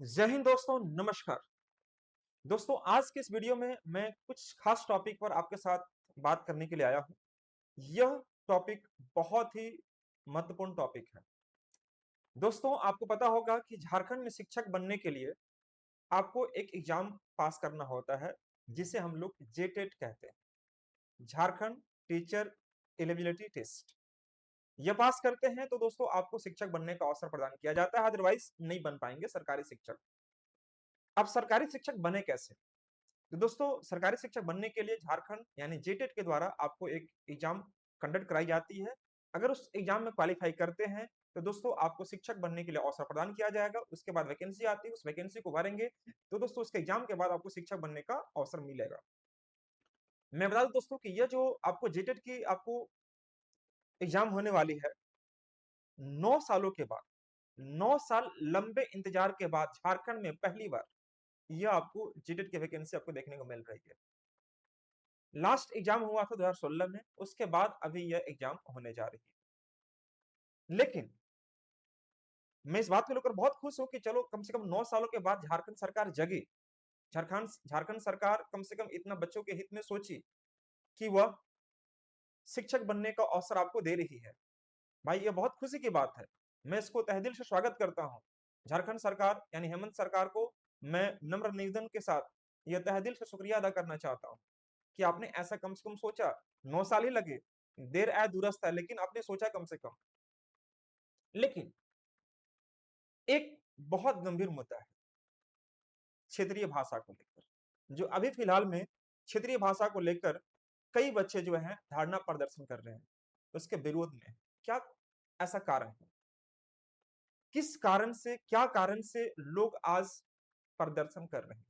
जय हिंद दोस्तों, नमस्कार। दोस्तों, आज के इस वीडियो में मैं कुछ खास टॉपिक पर आपके साथ बात करने के लिए आया हूं। यह टॉपिक बहुत ही महत्वपूर्ण टॉपिक है। दोस्तों, आपको पता होगा कि झारखंड में शिक्षक बनने के लिए आपको एक एग्जाम पास करना होता है, जिसे हम लोग जेटेट कहते हैं, झारखंड टीचर एलिजिबिलिटी टेस्ट। यह पास करते हैं तो दोस्तों आपको शिक्षक बनने का अवसर प्रदान किया जाता है, अदरवाइज नहीं बन पाएंगे सरकारी शिक्षक। अब सरकारी शिक्षक बने कैसे? तो दोस्तों, सरकारी शिक्षक बनने के लिए झारखंड यानी जेटेट के द्वारा आपको एक एग्जाम कंडक्ट कराई जाती है। अगर उस एग्जाम में क्वालिफाई करते हैं तो दोस्तों आपको शिक्षक बनने के लिए अवसर प्रदान किया जाएगा। उसके बाद वैकेंसी आती है, उस वैकेंसी को भरेंगे तो दोस्तों उसके एग्जाम के बाद आपको शिक्षक बनने का अवसर मिलेगा। मैं बता दूं दोस्तों कि यह जो आपको जेटेट की आपको एग्जाम होने वाली है, 9 सालों के बाद, 9 साल लंबे इंतजार के बाद झारखंड में पहली बार यह आपको जेटेट की वैकेंसी आपको देखने को मिल रही है। लास्ट एग्जाम हुआ था 2016 में, उसके बाद अभी यह एग्जाम होने जा रही है। लेकिन मैं इस बात को लेकर बहुत खुश हूं कि चलो कम से कम 9 सालों के बाद झारखंड सरकार जगी। झारखंड झारखंड सरकार कम से कम इतना बच्चों के हित में सोची कि वह शिक्षक बनने का अवसर आपको दे रही है। भाई, यह बहुत खुशी की बात है। मैं इसको तहे दिल से स्वागत करता हूं। झारखंड सरकार यानी हेमंत सरकार को मैं नम्र निवेदन के साथ यह तहे दिल से शुक्रिया अदा करना चाहता हूं कि आपने ऐसा कम से कम सोचा। 9 साल ही लगे, देर आए दुरुस्त है, लेकिन आपने सोचा कम से कम। लेकिन एक बहुत गंभीर मुद्दा है क्षेत्रीय भाषा को लेकर, जो अभी फिलहाल में क्षेत्रीय भाषा को लेकर कई बच्चे जो हैं धारणा प्रदर्शन कर रहे हैं उसके विरोध में। क्या ऐसा कारण है? किस कारण से, क्या कारण से लोग आज प्रदर्शन कर रहे हैं?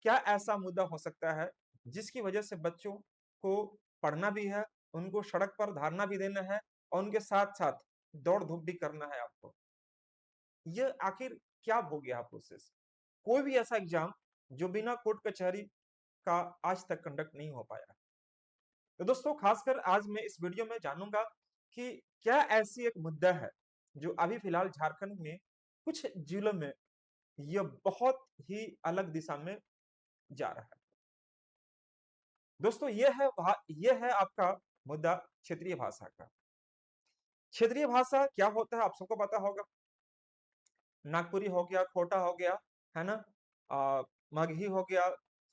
क्या ऐसा मुद्दा हो सकता है जिसकी वजह से बच्चों को पढ़ना भी है, उनको सड़क पर धरना भी देना है और उनके साथ साथ दौड़ धूप भी करना है आपको? ये आखिर क्या हो गया प्रोसेस? कोई भी ऐसा एग्जाम जो बिना कोर्ट कचहरी का आज तक कंडक्ट नहीं हो पाया। तो दोस्तों, खासकर आज मैं इस वीडियो में जानूंगा कि क्या ऐसी एक मुद्दा है जो अभी फिलहाल झारखंड में कुछ जिलों में यह बहुत ही अलग दिशा में जा रहा है। दोस्तों, यह है आपका मुद्दा क्षेत्रीय भाषा का। क्षेत्रीय भाषा क्या होता है आप सबको पता होगा। नागपुरी हो गया, खोटा हो गया, है ना, मगही हो गया,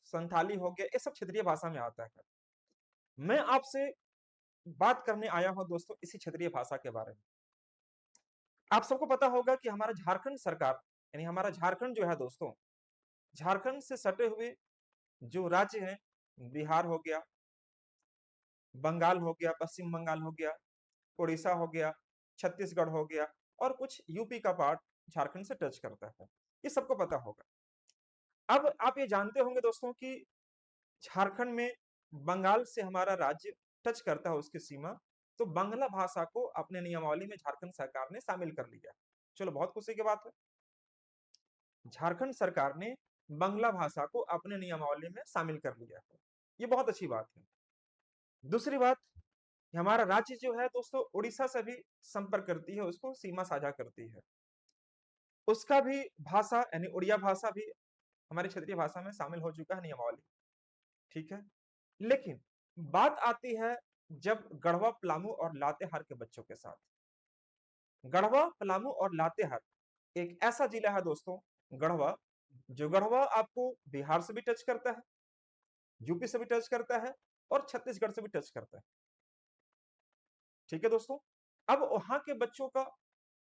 संथाली हो गया, ये सब क्षेत्रीय भाषा में आता है। मैं आपसे बात करने आया हूं दोस्तों इसी क्षेत्रीय भाषा के बारे में। आप सबको पता होगा कि हमारा झारखंड सरकार यानी हमारा झारखंड जो है दोस्तों, झारखंड से सटे हुए जो राज्य हैं, बिहार हो गया, बंगाल हो गया, पश्चिम बंगाल हो गया, उड़ीसा हो गया, छत्तीसगढ़ हो गया और कुछ यूपी का पार्ट झारखंड से टच करता है। ये सबको पता होगा। अब आप ये जानते होंगे दोस्तों कि झारखंड में बंगाल से हमारा राज्य टच करता है, उसकी सीमा। तो बांग्ला भाषा को अपने नियमावली में झारखंड सरकार ने शामिल कर लिया। चलो, बहुत खुशी की बात है, झारखंड सरकार ने बांग्ला भाषा को अपने नियमावली में शामिल कर लिया है। ये बहुत अच्छी बात है। दूसरी बात, हमारा राज्य जो है दोस्तों उड़ीसा से भी संपर्क करती है, उसको सीमा साझा करती है। उसका भी भाषा यानी उड़िया भाषा भी हमारी क्षेत्रीय भाषा में शामिल हो चुका है नियमावली। ठीक है। लेकिन बात आती है जब गढ़वा, पलामू और लातेहार के बच्चों के साथ। गढ़वा, पलामू और लातेहार एक ऐसा जिला है दोस्तों, गढ़वा, जो गढ़वा आपको बिहार से भी टच करता है, यूपी से भी टच करता है और छत्तीसगढ़ से भी टच करता है। ठीक है दोस्तों। अब वहां के बच्चों का,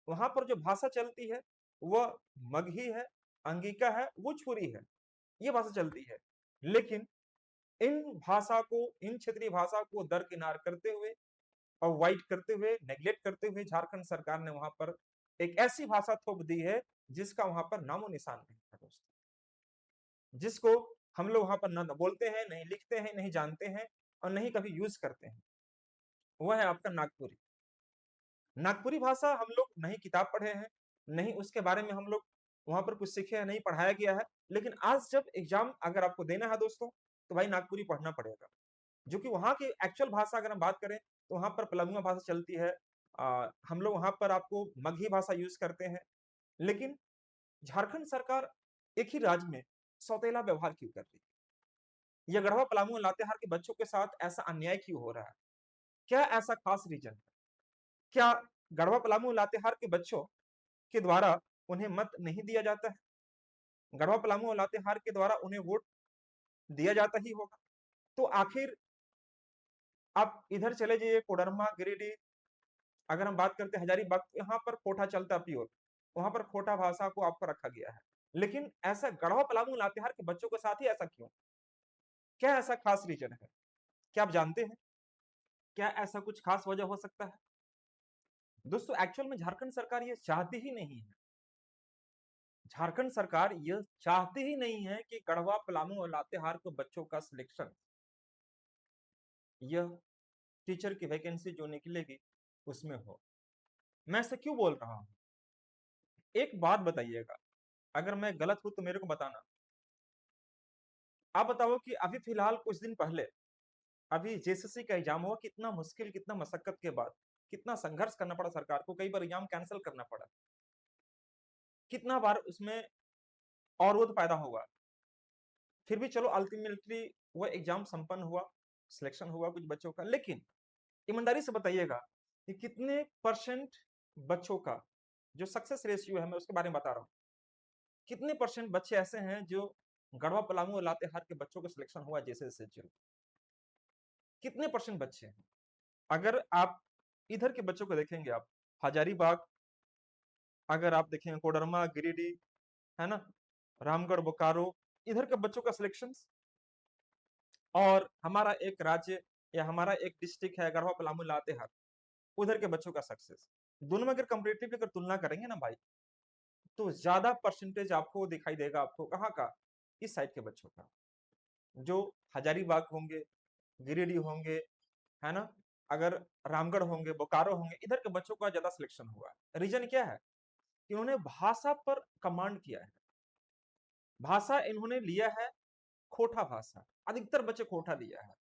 वहां पर जो भाषा चलती है वह मगही है, अंगिका है, वो छुरी है, ये भाषा चलती है। लेकिन इन क्षेत्रीय भाषा को दरकिनार करते हुए, अवॉइड करते हुए, नेग्लेक्ट करते हुए झारखंड सरकार ने वहां पर एक ऐसी भाषा थोप दी है जिसका वहां पर नामो निशान नहीं है दोस्तों, जिसको हम लोग वहां पर न बोलते हैं, नहीं लिखते हैं, नहीं जानते हैं और नहीं कभी यूज करते हैं। वह है आपका नागपुरी। नागपुरी भाषा हम लोग नहीं किताब पढ़े हैं, नहीं उसके बारे में हम लोग वहां पर कुछ सीखे हैं, नहीं पढ़ाया गया है। लेकिन आज जब एग्जाम अगर आपको देना है दोस्तों, तो भाई नागपुरी पढ़ना पड़ेगा। जो कि वहां की एक्चुअल भाषा अगर हम बात करें तो वहां पर पलंगुआ भाषा चलती है। हम लोग वहां पर आपको मगही भाषा यूज करते हैं। लेकिन झारखंड सरकार एक ही राज्य में सौतेला व्यवहार क्यों कर रही है? या गढ़वा पलामू और लातेहार के बच्चों के साथ ऐसा अन्याय क्यों हो रहा है? क्या ऐसा खास रीजन है? क्या गढ़वा पलामू और लातेहार के बच्चों के द्वारा उन्हें मत नहीं दिया जाता है? गढ़वा पलामू और लातेहार के द्वारा उन्हें वोट दिया जाता ही होगा। तो आखिर आप इधर चले जाइए कोडरमा, गिरिडीह, अगर हम बात करते हैं हजारीबाग, तो यहाँ पर खोटा चलता प्योर, वहां पर खोटा भाषा को आपको रखा गया है। लेकिन ऐसा गढ़वा पलामू लातेहार के बच्चों के साथ ही ऐसा क्यों? क्या ऐसा खास रीजन है? क्या आप जानते हैं? क्या ऐसा कुछ खास वजह हो सकता है? दोस्तों एक्चुअल में झारखंड सरकार ये चाहती ही नहीं है। झारखंड सरकार यह चाहती ही नहीं है कि गढ़वा पलामू और लातेहार के बच्चों का सिलेक्शन, यह टीचर की वैकेंसी जो निकलेगी उसमें हो। मैं ऐसा क्यों बोल रहा हूं? एक बात बताइएगा, अगर मैं गलत हूं तो मेरे को बताना। आप बताओ कि अभी फिलहाल कुछ दिन पहले अभी जेएसएससी का एग्जाम हुआ, कितना मुश्किल, कितना मशक्कत के बाद, कितना संघर्ष करना पड़ा सरकार को, कई बार एग्जाम कैंसिल करना पड़ा, कितना बार उसमें अवरोध पैदा हुआ, फिर भी चलो अल्टीमेटली वो एग्जाम संपन्न हुआ, सिलेक्शन हुआ कुछ बच्चों का। लेकिन ईमानदारी से बताइएगा कि कितने परसेंट बच्चों का जो सक्सेस रेशियो है, मैं उसके बारे में बता रहा हूँ, कितने परसेंट बच्चे ऐसे हैं जो गढ़वा पलामू और लातेहार के बच्चों का सिलेक्शन हुआ जैसे जैसे, कितने परसेंट बच्चे हैं? अगर आप इधर के बच्चों को देखेंगे, आप हजारीबाग, अगर आप देखें कोडरमा, गिरिडीह, है ना, रामगढ़, बोकारो, इधर के बच्चों का सिलेक्शन, और हमारा एक राज्य या हमारा एक डिस्ट्रिक्ट है गढ़वा पलामू लातेहार, उधर के बच्चों का सक्सेस, दोनों में अगर कंपेरेटिवली अगर तुलना करेंगे ना भाई, तो ज्यादा परसेंटेज आपको दिखाई देगा, आपको कहाँ का, इस साइड के बच्चों का, जो हजारीबाग होंगे, गिरिडीह होंगे, है ना, अगर रामगढ़ होंगे, बोकारो होंगे, इधर के बच्चों का ज्यादा सिलेक्शन हुआ है। रीजन क्या है? कि उन्होंने भाषा पर कमांड किया है, भाषा इन्होंने लिया है खोटा भाषा, अधिकतर बच्चे खोटा लिया है।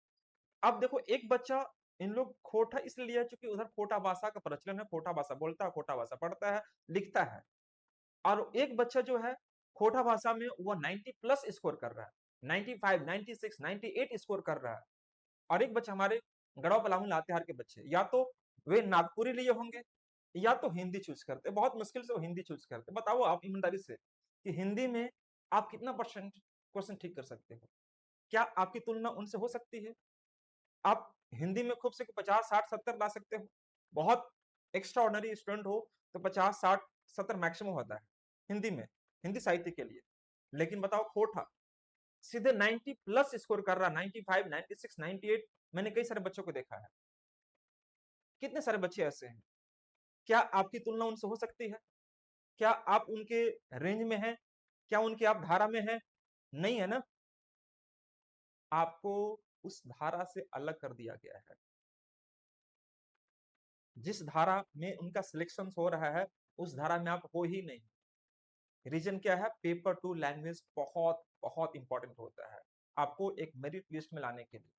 अब देखो एक बच्चा, इन लोग खोटा इसलिए लिया क्योंकि उधर खोटा भाषा का प्रचलन है, खोटा भाषा बोलता है, खोटा भाषा पढ़ता है, लिखता है। और एक बच्चा जो है खोटा भाषा में वो 90 प्लस स्कोर कर रहा है, 95, 96, 98 स्कोर कर रहा है। और एक बच्चा हमारे गढ़वा पलामू लातेहार के बच्चे, या तो वे नागपुरी लिए होंगे या तो हिंदी चूज करते, बहुत मुश्किल से वो हिंदी चूज करते। बताओ आप ईमानदारी से कि हिंदी में आप कितना परसेंट क्वेश्चन ठीक कर सकते हो? क्या आपकी तुलना उनसे हो सकती है? आप हिंदी में खूब से 50, 60, 70 ला सकते हो, बहुत एक्स्ट्रा ऑर्डिनरी स्टूडेंट हो तो 50, 60, 70 मैक्सिमम होता है हिंदी में, हिंदी साहित्य के लिए। लेकिन बताओ खोटा सीधे 90 प्लस स्कोर कर रहा, 95, 96, 98, मैंने कई सारे बच्चों को देखा है। कितने सारे बच्चे ऐसे हैं? क्या आपकी तुलना उनसे हो सकती है? क्या आप उनके रेंज में हैं? क्या उनकी आप धारा में हैं? नहीं है ना। आपको उस धारा से अलग कर दिया गया है। जिस धारा में उनका सिलेक्शन हो रहा है उस धारा में आप हो ही नहीं। रीजन क्या है? पेपर टू लैंग्वेज बहुत बहुत इंपॉर्टेंट होता है आपको एक मेरिट लिस्ट में लाने के लिए।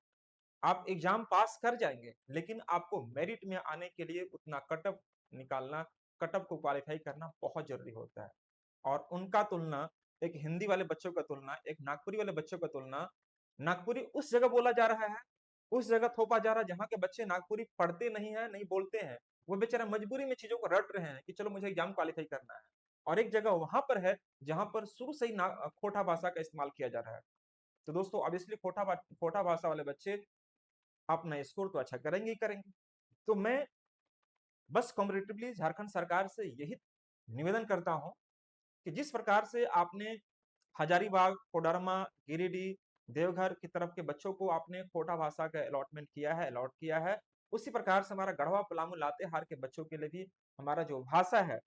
आप एग्जाम पास कर जाएंगे, लेकिन आपको मेरिट में आने के लिए उतना कटअप निकालना, कटअप को क्वालिफाई करना बहुत जरूरी होता है। और उनका तुलना, एक हिंदी वाले बच्चों का तुलना एक नागपुरी वाले बच्चों का तुलना, नागपुरी उस जगह बोला जा रहा है, उस जगह थोपा जा रहा है जहां के बच्चे नागपुरी पढ़ते नहीं है, नहीं बोलते हैं, वो बेचारा मजबूरी में चीजों को रट रहे हैं कि चलो मुझे एग्जाम क्वालिफाई करना है। और एक जगह वहां पर है जहां पर शुरू से ही खोटा भाषा का इस्तेमाल किया जा रहा है। तो दोस्तों ऑब्वियसली खोटा भाषा वाले बच्चे अपना स्कोर तो अच्छा करेंगे ही करेंगे। तो मैं बस कॉम्परेटिवली झारखंड सरकार से यही निवेदन करता हूं कि जिस प्रकार से आपने हजारीबाग, कोडरमा, गिरिडीह, देवघर की तरफ के बच्चों को आपने खोटा भाषा का अलॉटमेंट किया है, अलॉट किया है, उसी प्रकार से हमारा गढ़वा पलामू लातेहार के बच्चों के लिए भी हमारा जो भाषा है,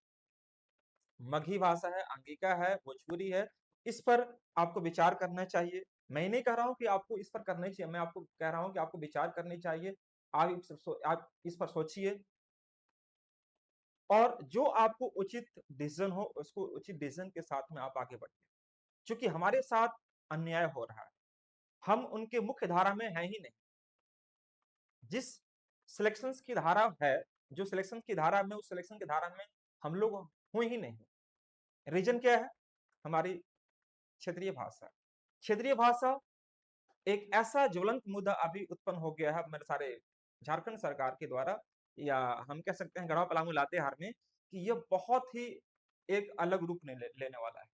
मगही भाषा है, अंगिका है, भोजपुरी है, इस पर आपको विचार करना चाहिए। मैं नहीं कह रहा हूं कि आपको इस पर करना चाहिए, मैं आपको कह रहा हूं कि आपको विचार करनी चाहिए। आप इस पर सोचिए, और जो आपको उचित डिसीजन हो उसको उचित डिसीजन के साथ में आप आगे बढ़िए। क्योंकि हमारे साथ अन्याय हो रहा है, हम उनके मुख्य धारा में है ही नहीं। जिस सिलेक्शन की धारा है, जो सिलेक्शन की धारा में, उस सिलेक्शन की धारा में हम लोग हो ही नहीं। रीजन क्या है? हमारी क्षेत्रीय भाषा। क्षेत्रीय भाषा एक ऐसा ज्वलंत मुद्दा अभी उत्पन्न हो गया है मेरे सारे झारखंड सरकार के द्वारा, या हम कह सकते हैं गढ़वा पलामू लातेहार में, कि यह बहुत ही एक अलग रूप लेने वाला है।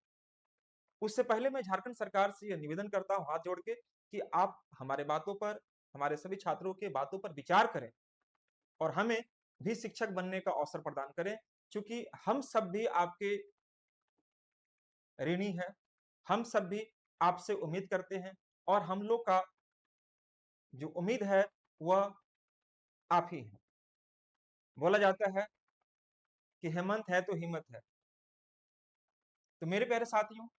उससे पहले मैं झारखंड सरकार से यह निवेदन करता हूं हाथ जोड़ के कि आप हमारे बातों पर, हमारे सभी छात्रों के बातों पर विचार करें और हमें भी शिक्षक बनने का अवसर प्रदान करें, क्योंकि हम सब भी आपके ऋणी हैं, हम सब भी आपसे उम्मीद करते हैं और हम लोग का जो उम्मीद है वह आप ही हैं। बोला जाता है कि हेमंत है तो हिम्मत है। तो मेरे प्यारे साथियों,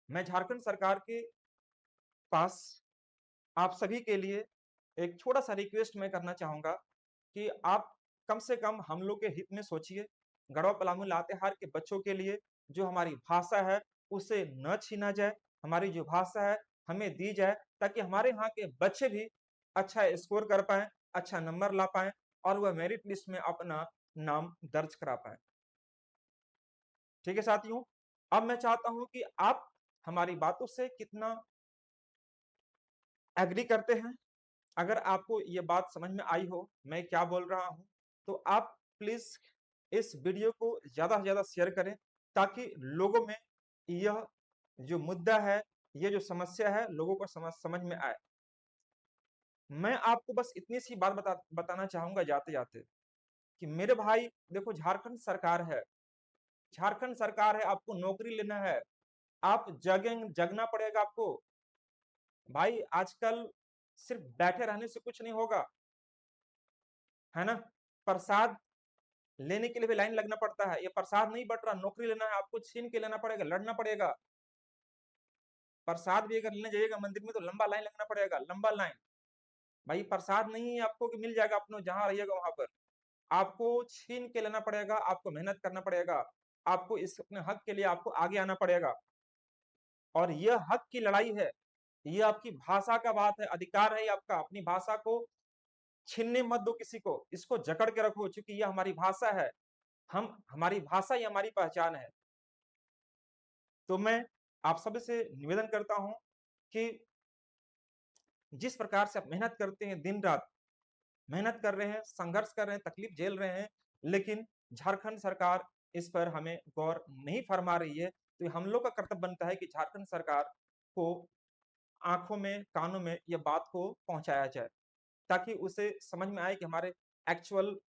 मैं झारखंड सरकार के पास आप सभी के लिए एक छोटा-सा रिक्वेस्ट मैं करना चाहूँगा कि आप कम से कम हम लोग के हित में सोचिए। गढ़वा पलामू लातेहार के बच्चों के लिए जो हमारी भाषा है, उसे न छीना जाए। हमारी जो भाषा है, हमें दी जाए, ताकि हमारे यहाँ के बच्चे भी अच्छा स्कोर कर पाएँ, अच्छा नंबर ला पाएँ और वह मेरिट लिस्ट में अपना नाम दर्ज करा पाएँ। ठीक है साथियों? अब मैं चाहता हूँ कि आप हमारी बातों से कितना एग्री करते हैं। अगर आपको ये बात समझ में आई हो, मैं क्या बोल रहा हूँ, तो आप प्लीज़ इस वीडियो को ज़्यादा से ज़्यादा शेयर करें, ताकि लोगों में यह जो मुद्दा है, ये जो समस्या है, लोगों को समझ में आए। मैं आपको बस इतनी सी बात बताना चाहूँगा जाते-जाते कि मेरे भाई देखो, झारखंड सरकार है, आपको नौकरी लेना है, आप जगना पड़ेगा आपको। भाई आजकल सिर्फ बैठे रहने से कुछ नहीं होगा, है ना? प्रसाद लेने के लिए भी लाइन लगना पड़ता है। ये प्रसाद नहीं बँट रहा, नौकरी लेना है, आपको छीन के लेना पड़ेगा, लड़ना पड़ेगा। प्रसाद भी अगर लेने जाइएगा मंदिर में तो लंबा लाइन लगना पड़ेगा, लंबा लाइन। भाई प्रसाद नहीं है आपको कि मिल जाएगा अपने जहाँ रहिएगा वहाँ पर। आपको छीन के लेना पड़ेगा, आपको मेहनत करना पड़ेगा, आपको इस अपने हक के लिए आपको आगे आना पड़ेगा। और यह हक की लड़ाई है, ये आपकी भाषा का बात है, अधिकार है ये आपका। अपनी भाषा को छीनने मत दो किसी को, इसको जकड़ के रखो, क्योंकि यह हमारी भाषा है। हमारी भाषा ही हमारी पहचान है। तो मैं आप सभी से निवेदन करता हूँ कि जिस प्रकार से आप मेहनत करते हैं, दिन-रात मेहनत कर रहे हैं, संघर्ष कर रहे हैं, तकलीफ झेल रहे हैं, लेकिन झारखंड सरकार इस पर हमें गौर नहीं फरमा रही है। तो हम लोग का कर्तव्य बनता है कि झारखंड सरकार को आँखों में, कानों में ये बात को पहुँचाया जाए, ताकि उसे समझ में आए कि हमारे एक्चुअल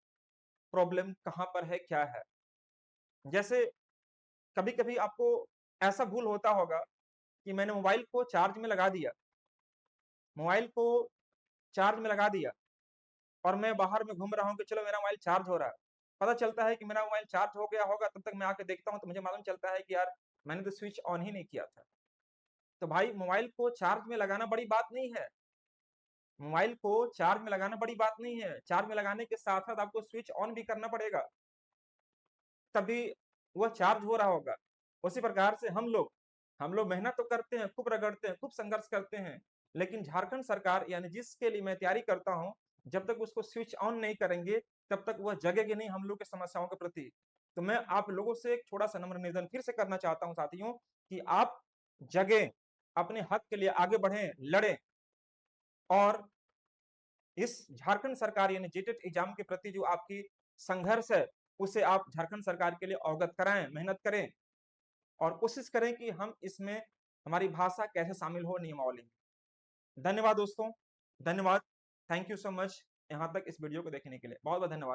प्रॉब्लम कहाँ पर है, क्या है। जैसे कभी-कभी आपको ऐसा भूल होता होगा कि मैंने मोबाइल को चार्ज में लगा दिया, मोबाइल को चार्ज में लगा दिया और मैं बाहर में घूम रहा हूँ कि चलो मेरा मोबाइल चार्ज हो रहा है। पता चलता है कि मेरा मोबाइल चार्ज हो गया होगा, तब तक मैं आके देखता हूँ तो मुझे मालूम चलता है कि यार मैंने तो स्विच ऑन ही नहीं किया था। तो भाई मोबाइल को चार्ज में लगाना बड़ी बात नहीं है। मोबाइल को चार्ज में लगाना बड़ी बात नहीं है। चार्ज में लगाने के साथ-साथ आपको स्विच ऑन भी करना पड़ेगा, तभी वह चार्ज हो रहा होगा। उसी प्रकार से हम लोग मेहनत तो करते हैं, खूब रगड़ते हैं, खूब संघर्ष करते हैं, लेकिन झारखंड सरकार यानी जिसके लिए मैं तैयारी करता हूँ, जब तक उसको स्विच ऑन नहीं करेंगे, तब तक वह जगेगी नहीं हम लोग की समस्याओं के प्रति। तो मैं आप लोगों से एक छोटा-सा नम्र निवेदन फिर से करना चाहता हूँ साथियों, कि आप जगें, अपने हक के लिए आगे बढ़ें, लड़ें और इस झारखंड सरकार यानी जेटेट एग्जाम के प्रति जो आपकी संघर्ष है, उसे आप झारखंड सरकार के लिए अवगत कराएँ, मेहनत करें और कोशिश करें कि हम इसमें हमारी भाषा कैसे शामिल हो नियमावली में। धन्यवाद दोस्तों, धन्यवाद। थैंक यू सो मच यहाँ तक इस वीडियो को देखने के लिए। बहुत-बहुत धन्यवाद।